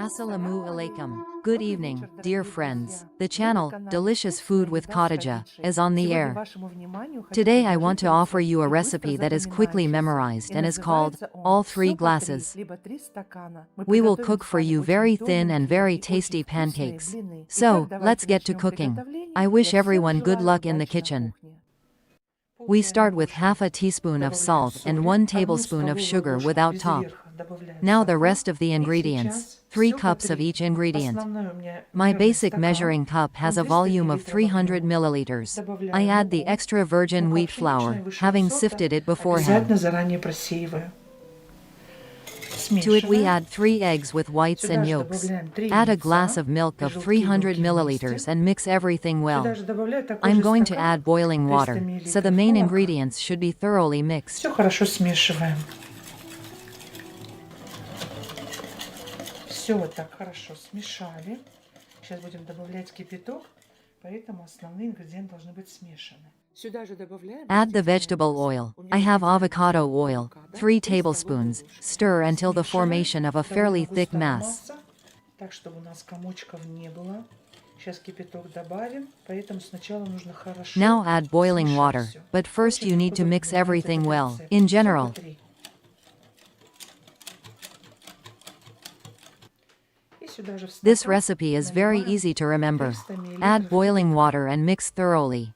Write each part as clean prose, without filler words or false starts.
Assalamu alaikum. Good evening, dear friends. The channel, Delicious Food with Khadija, is on the air. Today I want to offer you a recipe that is quickly memorized and is called, all three glasses. We will cook for you very thin and very tasty pancakes. So, let's get to cooking. I wish everyone good luck in the kitchen. We start with half a teaspoon of salt and 1 tablespoon of sugar without top. Now the rest of the ingredients, 3 cups of each ingredient. My basic measuring cup has a volume of 300 milliliters. I add the extra virgin wheat flour, having sifted it beforehand. To it we add 3 eggs with whites and yolks. Add a glass of milk of 300 milliliters and mix everything well. I'm going to add boiling water, so the main ingredients should be thoroughly mixed. Все вот так хорошо смешали. Сейчас будем добавлять кипяток, поэтому основные ингредиенты должны быть смешаны. Add the vegetable oil. I have avocado oil, 3 tablespoons. Stir until the formation of a fairly thick mass. Так, чтобы у нас комочков не было. Сейчас кипяток добавим, поэтому сначала нужно хорошо. Now add boiling water, but first you need to mix everything well. In general, this recipe is very easy to remember. Add boiling water and mix thoroughly.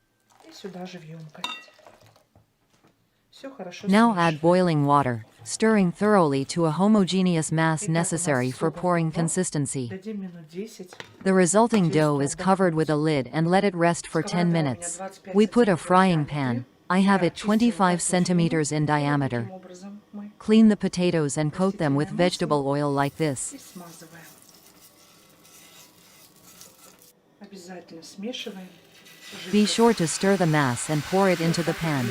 Now add boiling water, stirring thoroughly to a homogeneous mass necessary for pouring consistency. The resulting dough is covered with a lid and let it rest for 10 minutes. We put a frying pan. I have it 25 centimeters in diameter. Clean the potatoes and coat them with vegetable oil like this. Be sure to stir the mass and pour it into the pan.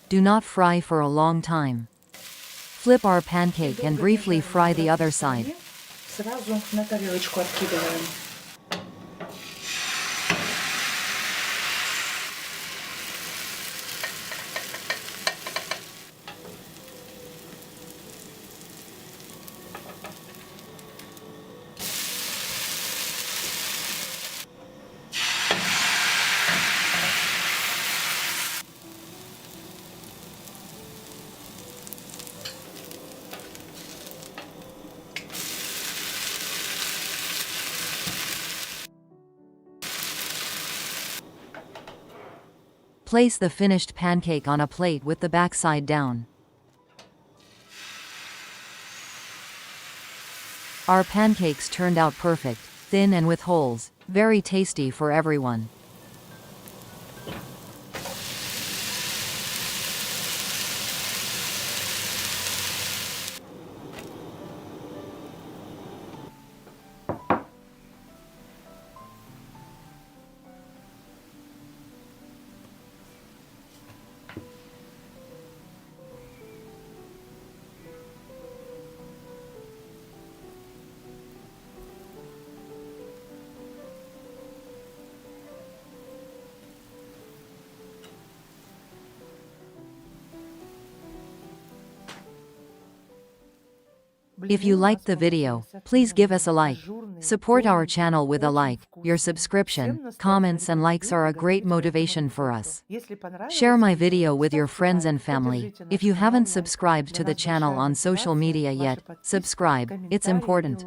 Do not fry for a long time. Flip our pancake and briefly fry the other side. Place the finished pancake on a plate with the backside down. Our pancakes turned out perfect, thin and with holes, very tasty for everyone. If you liked the video, please give us a like. Support our channel with a like. Your subscription, comments and likes are a great motivation for us. Share my video with your friends and family. If you haven't subscribed to the channel on social media yet, subscribe, it's important.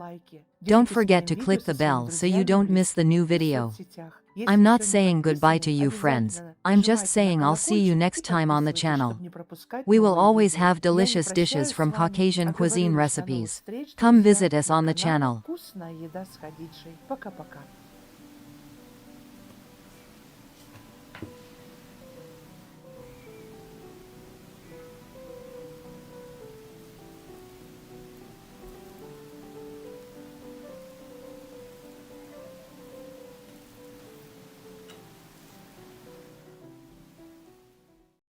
Don't forget to click the bell so you don't miss the new video. I'm not saying goodbye to you friends, I'm just saying I'll see you next time on the channel. We will always have delicious dishes from Caucasian cuisine recipes. Come visit us on the channel.